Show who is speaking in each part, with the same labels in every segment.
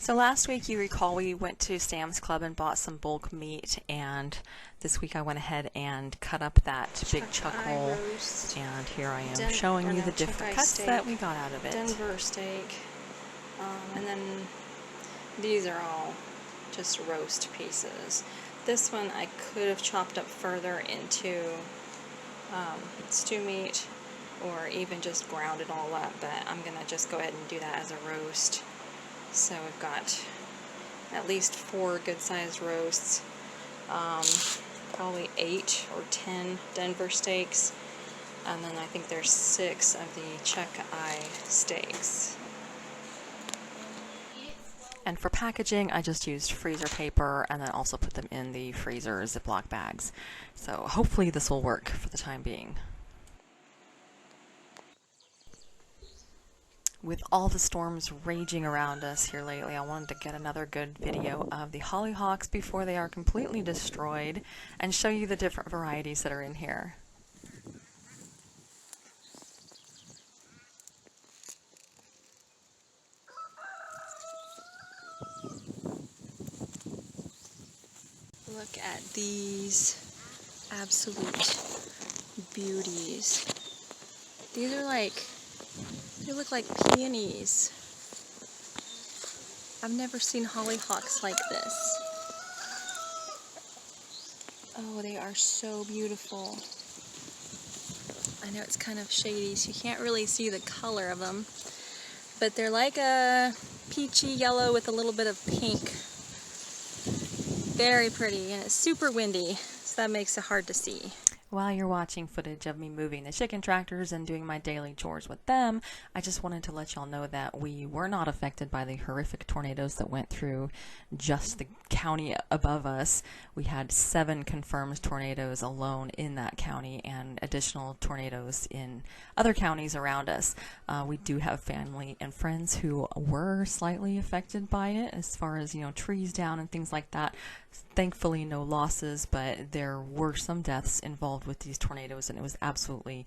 Speaker 1: So last week, you recall, we went to Sam's Club and bought some bulk meat, and this week I went ahead and cut up that big chuckle,
Speaker 2: roast,
Speaker 1: and here I am showing you the different cuts that we got out of it.
Speaker 2: Denver steak, and then these are all just roast pieces. This one I could have chopped up further into stew meat, or even just ground it all up, but I'm going to just go ahead and do that as a roast. So we've got at least 4 good-sized roasts, probably 8 or 10 Denver steaks, and then I think there's 6 of the chuck eye steaks.
Speaker 1: And for packaging, I just used freezer paper and then also put them in the freezer Ziploc bags. So hopefully this will work for the time being. With all the storms raging around us here lately, I wanted to get another good video of the hollyhocks before they are completely destroyed and show you the different varieties that are in here.
Speaker 2: Look at these absolute beauties. These are they look like peonies. I've never seen hollyhocks like this. Oh, they are so beautiful. I know it's kind of shady, so you can't really see the color of them, but they're like a peachy yellow with a little bit of pink. Very pretty, and it's super windy, so that makes it hard to see.
Speaker 1: While you're watching footage of me moving the chicken tractors and doing my daily chores with them, I just wanted to let y'all know that we were not affected by the horrific tornadoes that went through just the county above us. We had 7 confirmed tornadoes alone in that county and additional tornadoes in other counties around us. We do have family and friends who were slightly affected by it as far as, trees down and things like that. Thankfully, no losses, but there were some deaths involved with these tornadoes, and it was absolutely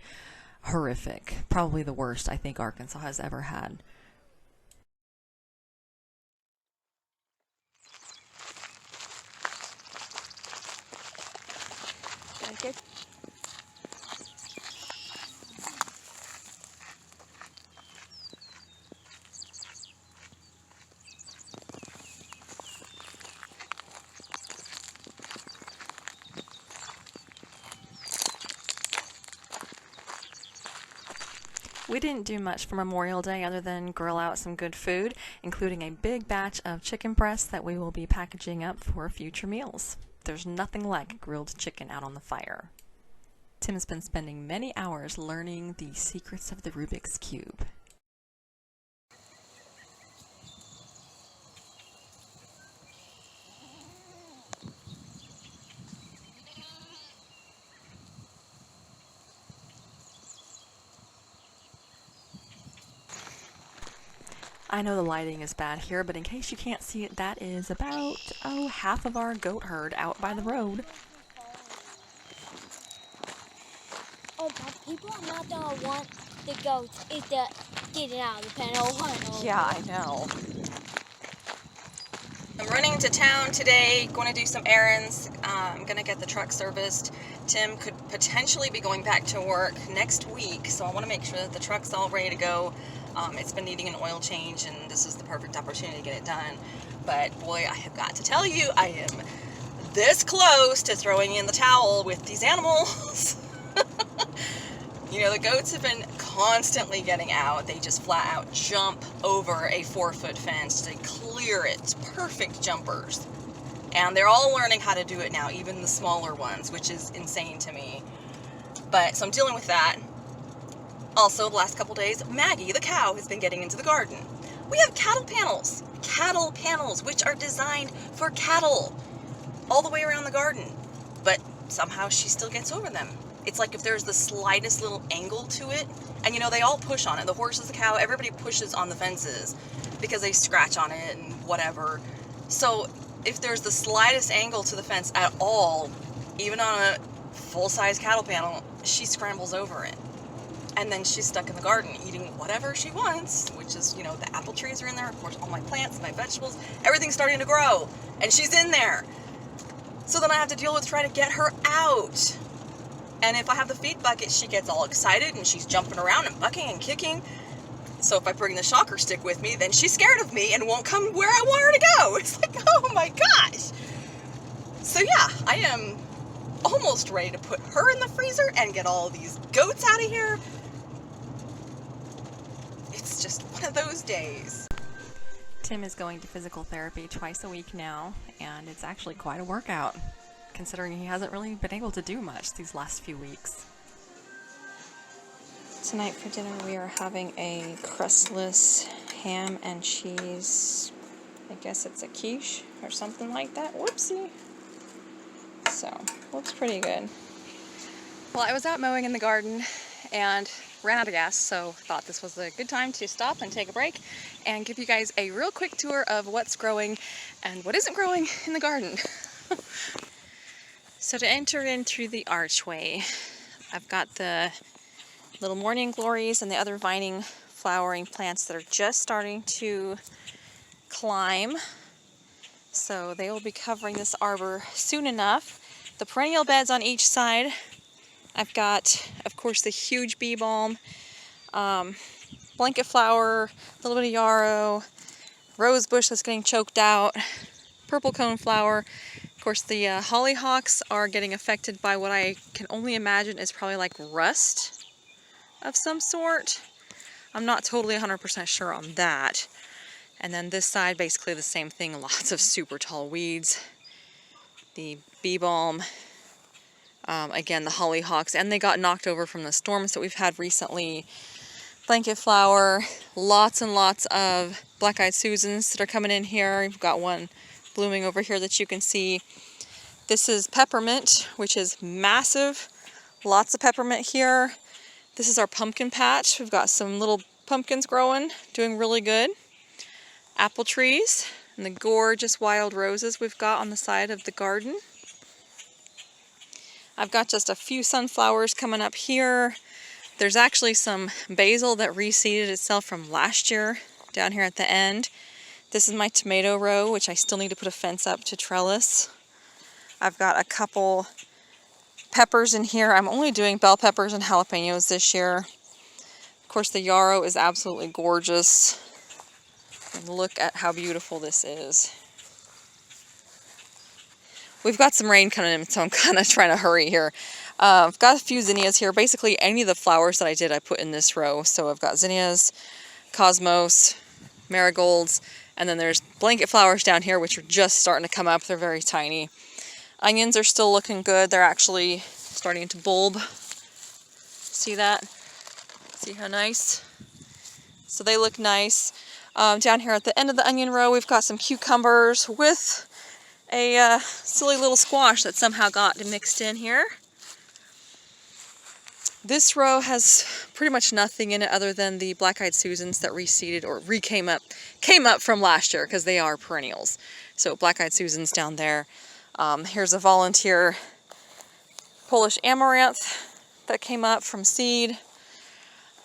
Speaker 1: horrific. Probably the worst I think Arkansas has ever had. We didn't do much for Memorial Day other than grill out some good food, including a big batch of chicken breasts that we will be packaging up for future meals. There's nothing like grilled chicken out on the fire. Tim has been spending many hours learning the secrets of the Rubik's Cube. I know the lighting is bad here, but in case you can't see it, that is about, half of our goat herd out by the road.
Speaker 3: Oh, but people are not gonna want the goats if they're getting out of the pen. Oh,
Speaker 1: Yeah, I know.
Speaker 2: I'm running to town today, going to do some errands. I'm going to get the truck serviced. Tim could potentially be going back to work next week, so I want to make sure that the truck's all ready to go. It's been needing an oil change, and this is the perfect opportunity to get it done. But boy, I have got to tell you, I am this close to throwing in the towel with these animals. The goats have been constantly getting out. They just flat out jump over a 4-foot fence. They clear it. Perfect jumpers. And they're all learning how to do it now, even the smaller ones, which is insane to me. So I'm dealing with that. Also, the last couple days, Maggie, the cow, has been getting into the garden. We have cattle panels, which are designed for cattle all the way around the garden. But somehow she still gets over them. It's like if there's the slightest little angle to it, and they all push on it. The horses, the cow, everybody pushes on the fences because they scratch on it and whatever. So if there's the slightest angle to the fence at all, even on a full-size cattle panel, she scrambles over it. And then she's stuck in the garden eating whatever she wants, which is, you know, the apple trees are in there, of course, all my plants, my vegetables, everything's starting to grow, and she's in there. So then I have to deal with trying to get her out. And if I have the feed bucket, she gets all excited and she's jumping around and bucking and kicking. So if I bring the shocker stick with me, then she's scared of me and won't come where I want her to go. It's like, oh my gosh. So yeah, I am almost ready to put her in the freezer and get all these goats out of here. It's just one of those days.
Speaker 1: Tim is going to physical therapy twice a week now, and it's actually quite a workout, considering he hasn't really been able to do much these last few weeks. Tonight for dinner we are having a crustless ham and cheese, I guess it's a quiche or something like that. Whoopsie. So, looks pretty good. Well, I was out mowing in the garden and ran out of gas, so thought this was a good time to stop and take a break and give you guys a real quick tour of what's growing and what isn't growing in the garden. So to enter in through the archway, I've got the little morning glories and the other vining flowering plants that are just starting to climb. So they will be covering this arbor soon enough. The perennial beds on each side, I've got, of course, the huge bee balm, blanket flower, a little bit of yarrow, rose bush that's getting choked out, purple cone flower. Of course, the hollyhocks are getting affected by what I can only imagine is probably like rust of some sort. I'm not totally 100% sure on that. And then this side, basically the same thing, lots of super tall weeds. The bee balm, again, the hollyhocks, and they got knocked over from the storms that we've had recently. Blanket flower, lots and lots of black-eyed Susans that are coming in here. We've got one blooming over here that you can see. This is peppermint, which is massive. Lots of peppermint here. This is our pumpkin patch. We've got some little pumpkins growing, doing really good. Apple trees and the gorgeous wild roses we've got on the side of the garden. I've got just a few sunflowers coming up here. There's actually some basil that reseeded itself from last year down here at the end. This is my tomato row, which I still need to put a fence up to trellis. I've got a couple peppers in here. I'm only doing bell peppers and jalapenos this year. Of course, the yarrow is absolutely gorgeous. And look at how beautiful this is. We've got some rain coming in, so I'm kind of trying to hurry here. I've got a few zinnias here. Basically, any of the flowers that I did, I put in this row. So I've got zinnias, cosmos, marigolds, and then there's blanket flowers down here, which are just starting to come up. They're very tiny. Onions are still looking good. They're actually starting to bulb. See that? See how nice? So they look nice. Down here at the end of the onion row, we've got some cucumbers with a silly little squash that somehow got mixed in here. This row has pretty much nothing in it other than the black-eyed Susans that reseeded or came up from last year, because they are perennials. So black-eyed Susans down there. Here's a volunteer Polish amaranth that came up from seed.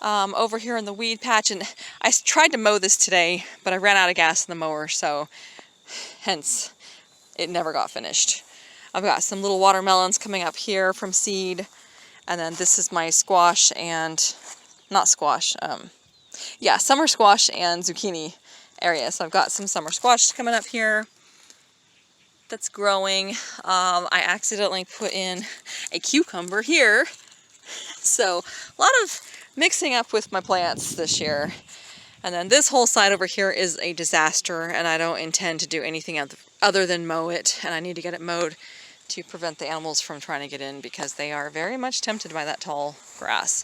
Speaker 1: Over here in the weed patch, and I tried to mow this today, but I ran out of gas in the mower, so hence it never got finished. I've got some little watermelons coming up here from seed, and then this is my squash and, not squash, yeah, summer squash and zucchini area. So I've got some summer squash coming up here that's growing. I accidentally put in a cucumber here, so a lot of mixing up with my plants this year. And then this whole side over here is a disaster, and I don't intend to do anything other than mow it, and I need to get it mowed to prevent the animals from trying to get in, because they are very much tempted by that tall grass.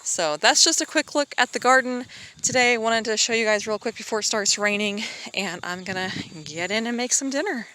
Speaker 1: So that's just a quick look at the garden today. I wanted to show you guys real quick before it starts raining, and I'm gonna get in and make some dinner.